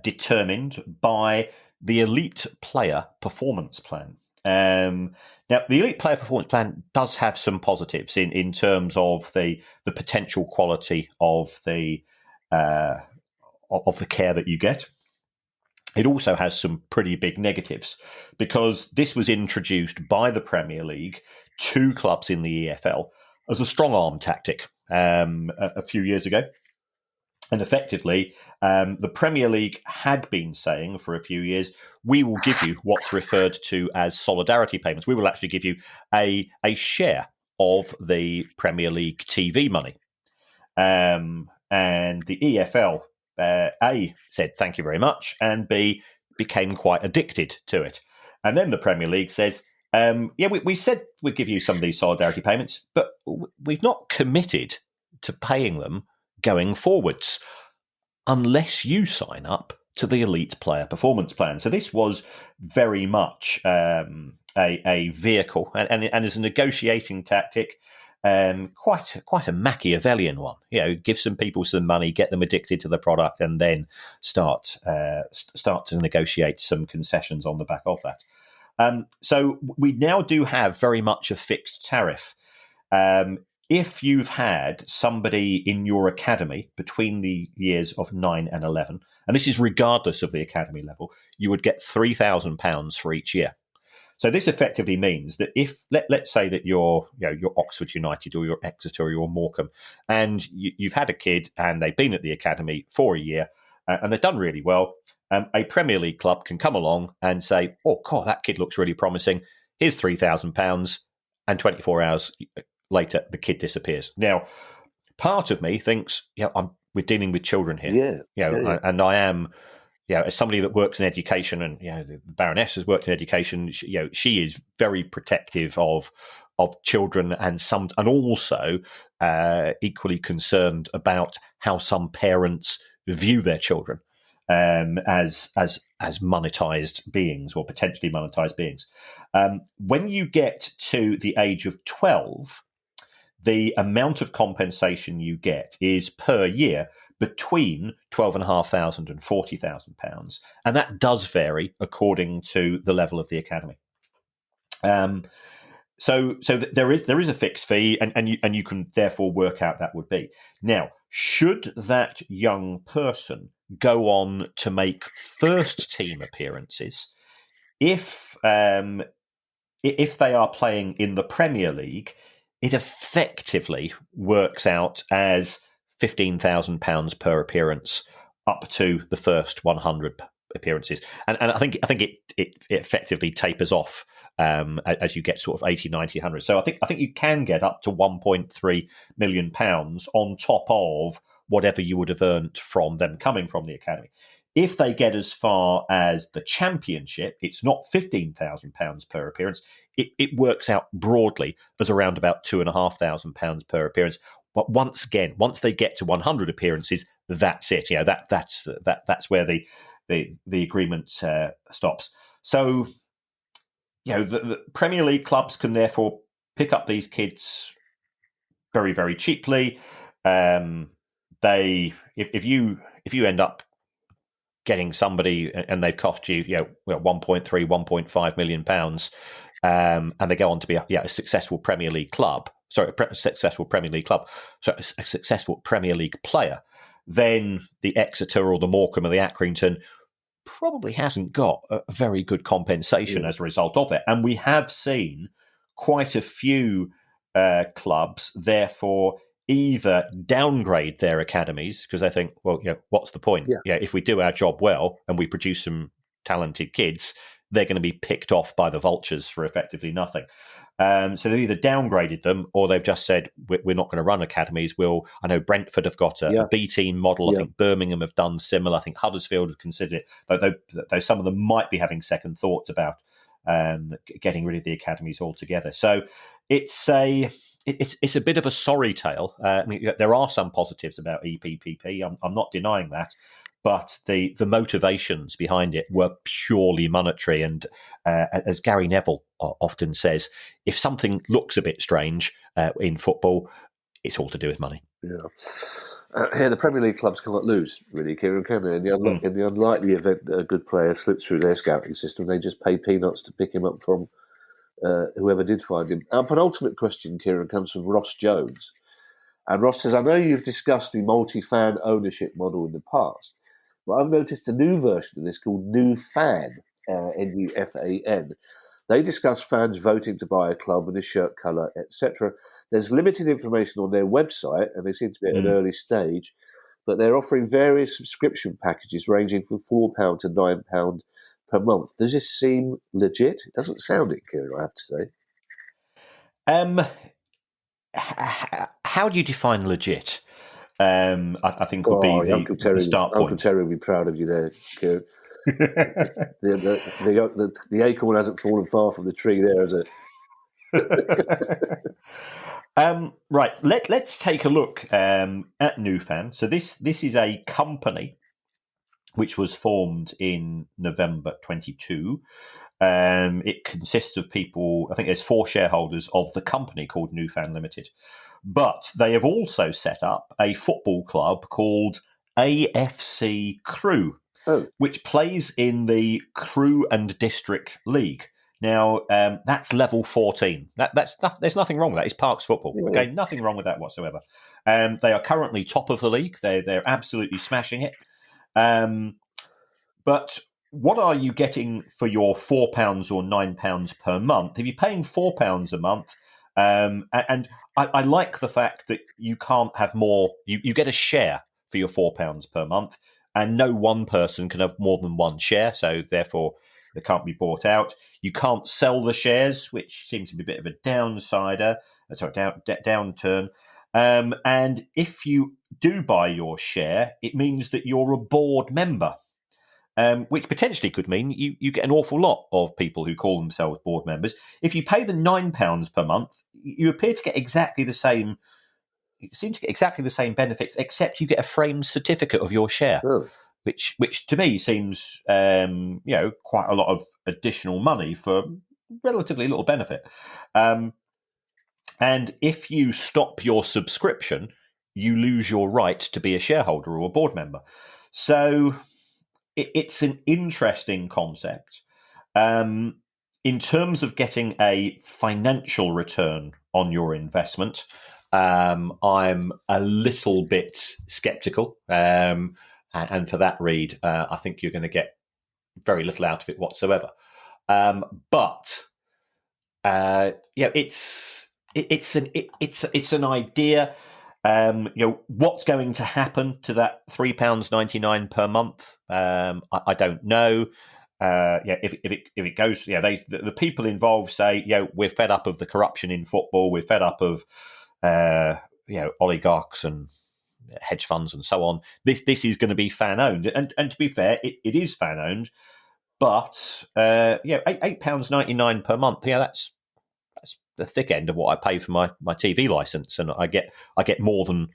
determined by the Elite Player Performance Plan. Now, the Elite Player Performance Plan does have some positives in terms of the potential quality of the care that you get. It also has some pretty big negatives because this was introduced by the Premier League to clubs in the EFL as a strong arm tactic a few years ago. And effectively, the Premier League had been saying for a few years, we will give you what's referred to as solidarity payments. We will actually give you a share of the Premier League TV money. And the EFL, A, said thank you very much, and B, became quite addicted to it. And then the Premier League says, we said we'd give you some of these solidarity payments, but we've not committed to paying them going forwards unless you sign up to the Elite Player Performance Plan. So this was very much a vehicle and as a negotiating tactic, quite a Machiavellian one. Give some people some money, get them addicted to the product, and then start to negotiate some concessions on the back of that. So we now do have very much a fixed tariff. If you've had somebody in your academy between the years of 9 and 11, and this is regardless of the academy level, you would get £3,000 for each year. So this effectively means that if let's say that you're Oxford United or you're Exeter or you're Morecambe, and you've had a kid and they've been at the academy for a year and they've done really well, a Premier League club can come along and say, "Oh, God, that kid looks really promising. Here's £3,000," and 24 hours later, the kid disappears. Now, part of me thinks, we're dealing with children here. And I am, as somebody that works in education, and the Baroness has worked in education. She is very protective of children, and also equally concerned about how some parents view their children as monetized beings or potentially monetized beings. When you get to the age of 12. The amount of compensation you get is per year between £12,500 and £40,000, and that does vary according to the level of the academy. So there is a fixed fee, and you can therefore work out that would be. Now, should that young person go on to make first team appearances, if they are playing in the Premier League, it effectively works out as £15,000 per appearance up to the first 100 appearances, and I think it effectively tapers off as you get sort of 80, 90, 100. So I think you can get up to £1.3 million on top of whatever you would have earned from them coming from the academy. If they get as far as the championship, it's not £15,000 per appearance. It works out broadly as around about £2,500 per appearance. But once they get to 100 appearances, that's it. That's where the agreement stops. So, the Premier League clubs can therefore pick up these kids very, very cheaply. If you end up getting somebody and they've cost you, 1.3, 1.5 million pounds, and they go on to be a successful Premier League club. Sorry, a successful Premier League club. So a successful Premier League player. Then the Exeter or the Morecambe or the Accrington probably hasn't got a very good compensation as a result of it. And we have seen quite a few clubs, therefore, either downgrade their academies because they think, well, what's the point? If we do our job well and we produce some talented kids, they're going to be picked off by the vultures for effectively nothing. So they've either downgraded them or they've just said, we're not going to run academies. I know Brentford have got a B team model. I think Birmingham have done similar. I think Huddersfield have considered it, though some of them might be having second thoughts about getting rid of the academies altogether. So it's a bit of a sorry tale. There are some positives about EPPP. I'm not denying that. But the motivations behind it were purely monetary. And as Gary Neville often says, if something looks a bit strange in football, it's all to do with money. Yeah. The Premier League clubs can't lose, really, Kieran, can they? In the unlikely event that a good player slips through their scouting system, they just pay peanuts to pick him up from whoever did find him. Our penultimate question, Kieran, comes from Ross Jones. And Ross says, I know you've discussed the multi-fan ownership model in the past, but I've noticed a new version of this called New Fan, N-U-F-A-N. They discuss fans voting to buy a club and a shirt colour, etc. There's limited information on their website, and they seem to be at an early stage, but they're offering various subscription packages ranging from £4 to £9 per month. Does this seem legit? It doesn't sound it, Kieran, I have to say. How do you define legit? I think would be the start point. Uncle Terry will be proud of you there, Kieran. the acorn hasn't fallen far from the tree there, has it? Right. Let's take a look at NewFan. So this is a company which was formed in November 22. It consists of people, I think there's 4 shareholders of the company called NewFan Limited. But they have also set up a football club called AFC Crewe, which plays in the Crewe and District League. Now, that's level 14. There's nothing wrong with that. It's Parks football. Yeah. Okay, nothing wrong with that whatsoever. They are currently top of the league. They're absolutely smashing it. But what are you getting for your £4 or £9 per month? If you're paying £4 a month, and I like the fact that you can't have more. You get a share for your £4 per month, and no one person can have more than one share. So therefore, they can't be bought out. You can't sell the shares, which seems to be a bit of a downturn. And if you do buy your share, it means that you're a board member. Which potentially could mean you get an awful lot of people who call themselves board members. If you pay the £9 per month, you appear to get exactly the same. You seem to get exactly the same benefits, except you get a framed certificate of your share, which to me seems quite a lot of additional money for relatively little benefit. And if you stop your subscription, you lose your right to be a shareholder or a board member. So it's an interesting concept. In terms of getting a financial return on your investment, I'm a little bit skeptical. And for that read, I think you're going to get very little out of it whatsoever. But it's an idea. What's going to happen to that £3.99 per month? I don't know. If it goes, the people involved say, we're fed up of the corruption in football. We're fed up of oligarchs and hedge funds and so on. This is going to be fan owned, and to be fair, it is fan owned. But £8.99 per month. That's the thick end of what I pay for my TV license, and I get more than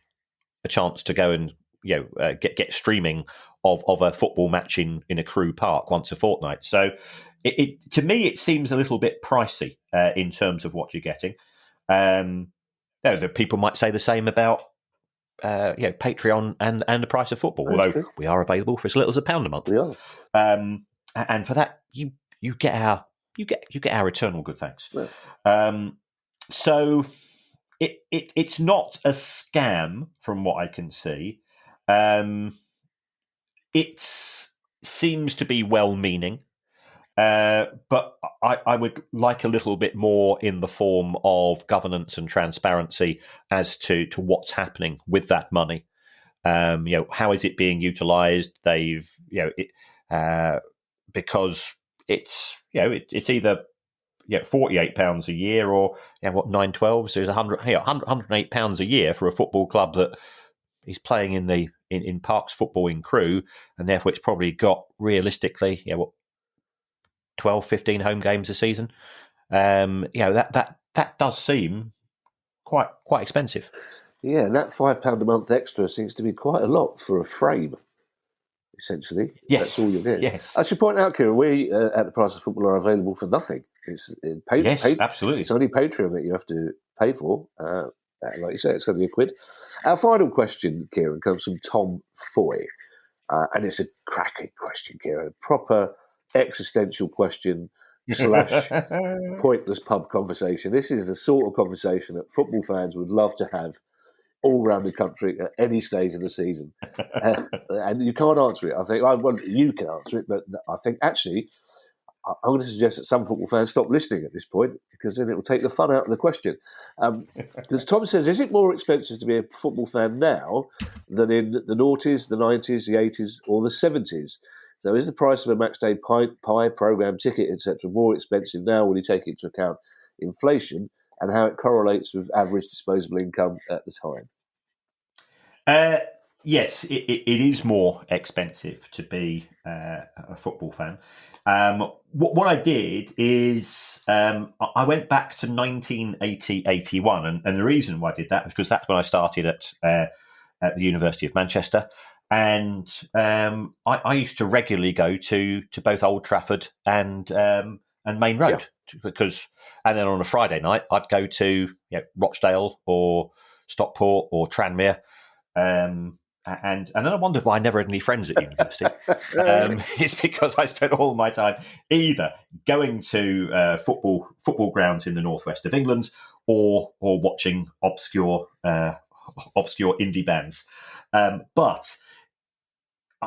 a chance to go and get streaming of a football match in a Crewe Park once a fortnight. So it to me it seems a little bit pricey in terms of what you're getting. The people might say the same about Patreon and the price of football, although we are available for as little as £1 a month. We are, and for that you get our return on good thanks. Yeah. So it's not a scam from what I can see. It seems to be well-meaning, but I would like a little bit more in the form of governance and transparency as to what's happening with that money. How is it being utilised? Because it's either £48 a year or £9.12. So it's £108 a year for a football club that is playing in Parks football in Crewe, and therefore it's probably got realistically 12, 15 home games a season. That does seem quite expensive. Yeah, and that £5 a month extra seems to be quite a lot for a frame. Essentially, yes, that's all you get. Yes, I should point out, Kieran, we at the Price of Football are available for nothing. It's absolutely. It's only Patreon that you have to pay for, Like you say, it's only £1. Our final question, Kieran, comes from Tom Foy. And it's a cracking question, Kieran. Proper existential question / pointless pub conversation. This is the sort of conversation that football fans would love to have all around the country at any stage of the season. And you can't answer it. I think, well, you can answer it, but I think actually I'm going to suggest that some football fans stop listening at this point, because then it will take the fun out of the question. Because Tom says, is it more expensive to be a football fan now than in the noughties, the 90s, the 80s, or the 70s? So is the price of a matchday pie, programme ticket, etc., more expensive now when you take into account inflation and how it correlates with average disposable income at the time? Yes, it is more expensive to be a football fan. What I did is I went back to 1980-81, and the reason why I did that was because that's when I started at the University of Manchester, and I used to regularly go to both Old Trafford and Main Road, and then on a Friday night I'd go to Rochdale or Stockport or Tranmere. And then I wondered why I never had any friends at university. It's because I spent all my time either going to football grounds in the northwest of England or watching obscure indie bands. But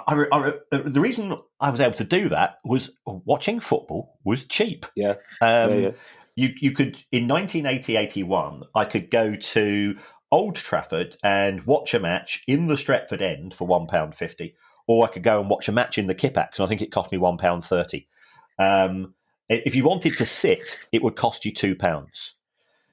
the reason I was able to do that was watching football was cheap. Yeah. You could, in 1980-81, I could go to Old Trafford and watch a match in the Stretford End for £1.50, or I could go and watch a match in the Kippax, and I think it cost me £1.30. If you wanted to sit, it would cost you £2.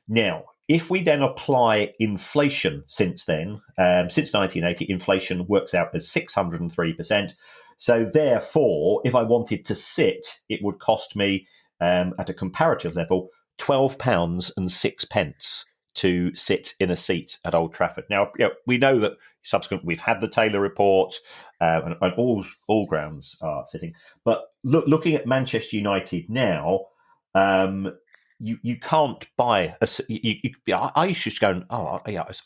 Now, if we then apply inflation since then, since 1980, inflation works out as 603%. So therefore, if I wanted to sit, it would cost me, at a comparative level, £12.06 to sit in a seat at Old Trafford. Now, we know that subsequently we've had the Taylor report, and all grounds are sitting. But looking at Manchester United now, you can't buy a. I used to just go,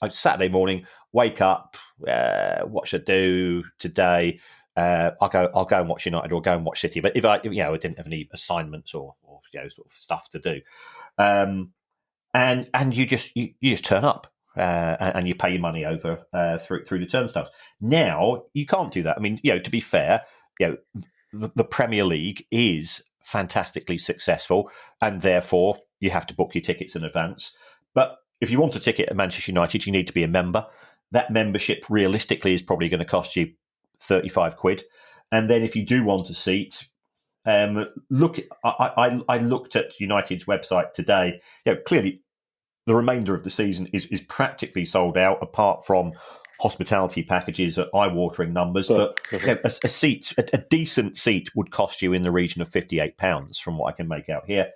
Saturday morning, wake up, what should I do today? I'll go and watch United or go and watch City. But if I didn't have any assignments or sort of stuff to do. And you just turn up and you pay your money over through the turnstiles. Now you can't do that. I mean, to be fair, the Premier League is fantastically successful, and therefore you have to book your tickets in advance. But if you want a ticket at Manchester United, you need to be a member. That membership realistically is probably going to cost you £35. And then if you do want a seat, I looked at United's website today. Clearly, the remainder of the season is practically sold out, apart from hospitality packages at eye-watering numbers. But a decent seat would cost you in the region of £58, from what I can make out here.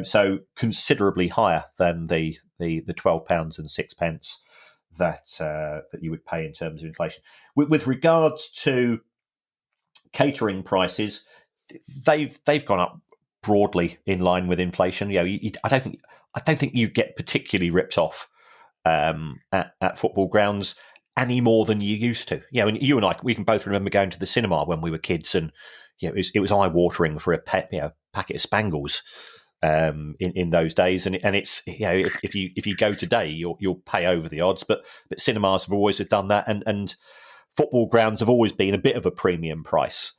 So considerably higher than the £12.06 that you would pay in terms of inflation. With regards to catering prices, they've gone up broadly in line with inflation. I don't think you get particularly ripped off at football grounds any more than you used to. And you and I, we can both remember going to the cinema when we were kids, and it was eye watering for a packet of Spangles in those days. And it's if you go today, you'll pay over the odds. But cinemas have always done that, and football grounds have always been a bit of a premium price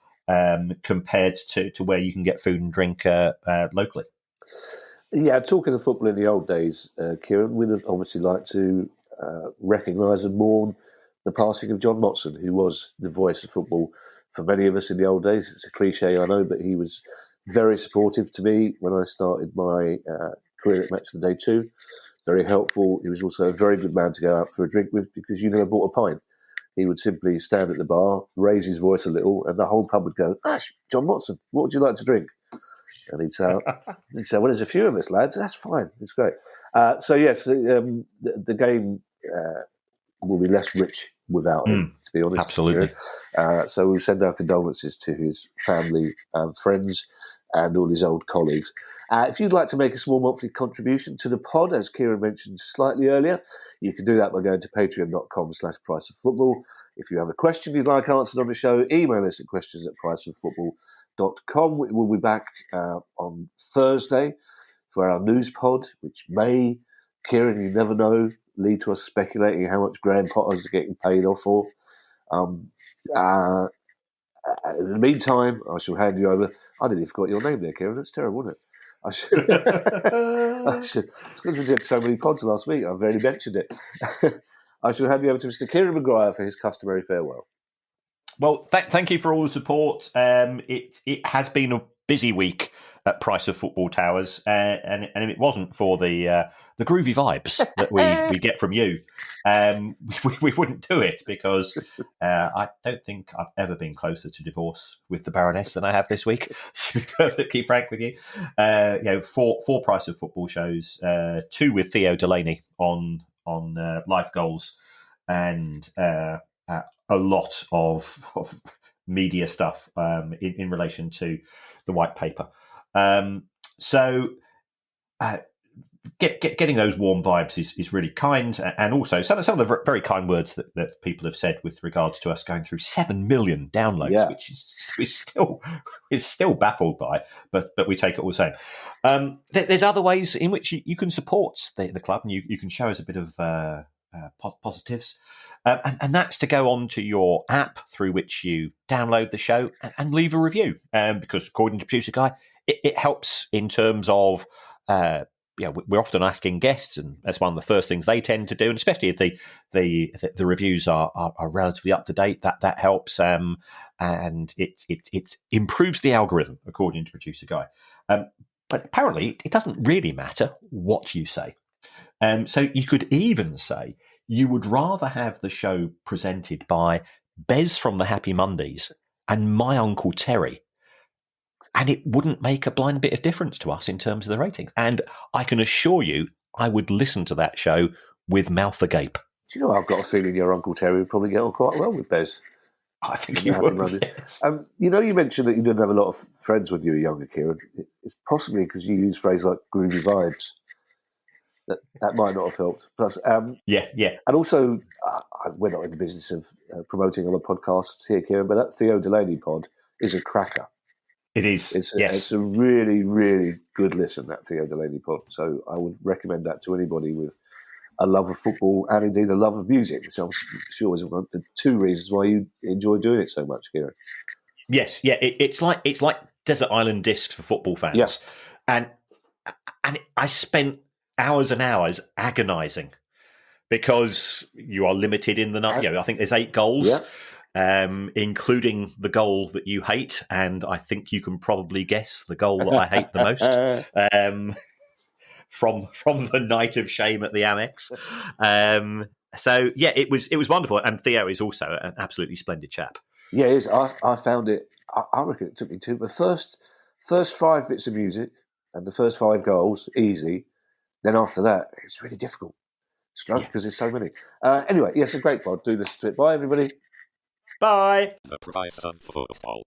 compared to where you can get food and drink locally. Yeah, talking of football in the old days, Kieran, we'd obviously like to recognise and mourn the passing of John Motson, who was the voice of football for many of us in the old days. It's a cliche, I know, but he was very supportive to me when I started my career at Match of the Day 2. Very helpful. He was also a very good man to go out for a drink with, because you never bought a pint. He would simply stand at the bar, raise his voice a little, and the whole pub would go, John Motson, what would you like to drink? And he'd say, well, there's a few of us, lads. That's fine. It's great. So, yes, the game will be less rich without him, to be honest. Absolutely. So we'll send our condolences to his family and friends. and all his old colleagues. If you'd like to make a small monthly contribution to the pod, as Kieran mentioned slightly earlier, you can do that by going to patreon.com/priceoffootball. If you have a question you'd like answered on the show, email us at questions@priceoffootball.com. We'll be back on Thursday for our news pod, which may, Kieran, you never know, lead to us speculating how much Graham Potter's getting paid off for. In the meantime, I shall hand you over. I didn't even forget your name there, Kieran. That's terrible, isn't it? It's because we did so many pods last week. I've already mentioned it. I shall hand you over to Mr. Kieran Maguire for his customary farewell. Well, thank you for all the support. It has been a busy week at Price of Football Towers, and if it wasn't for the groovy vibes that we get from you, we wouldn't do it, because I don't think I've ever been closer to divorce with the Baroness than I have this week, to be perfectly frank with you. Four Price of Football shows, 2 with Theo Delaney on life goals, and a lot of media stuff in relation to the white paper. Getting those warm vibes is really kind, and also some of the very kind words that people have said with regards to us going through 7 million downloads, which is still baffled by, but we take it all the same. There's other ways in which you can support the club, and you can show us a bit of positives. And that's to go on to your app through which you download the show and leave a review. Because according to Producer Guy, it helps in terms of, we're often asking guests, and that's one of the first things they tend to do. And especially if the reviews are relatively up to date, that helps. And it improves the algorithm, according to Producer Guy. But apparently, it doesn't really matter what you say. So you could even say you would rather have the show presented by Bez from the Happy Mondays and my Uncle Terry, and it wouldn't make a blind bit of difference to us in terms of the ratings. And I can assure you, I would listen to that show with mouth agape. Do you know, I've got a feeling your Uncle Terry would probably get on quite well with Bez. I think you would. Yes. You mentioned that you didn't have a lot of friends when you were younger, Kieran. It's possibly because you use phrases like groovy vibes. That might not have helped. Plus, yeah. And also, we're not in the business of promoting other podcasts here, Kieran, but that Theo Delaney pod is a cracker. It is. It's a really, really good listen, that Theo Delaney pod. So I would recommend that to anybody with a love of football and indeed a love of music, which I'm sure is one of the 2 reasons why you enjoy doing it so much, Kieran. Yes, yeah. It's like Desert Island Discs for football fans. Yeah. And I spent hours and hours agonising, because you are limited in the number. I think there's 8 goals, including the goal that you hate, and I think you can probably guess the goal that I hate the most from the night of shame at the Amex. So yeah, it was wonderful, and Theo is also an absolutely splendid chap. Yeah, it is. I found it. I reckon it took me the first 5 bits of music and the first 5 goals easy. Then after that, it's really difficult. Because there's so many. Anyway, yes, a great pod. Do listen to it. Bye, everybody. Bye. The Price of Football.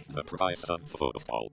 The Price of Football.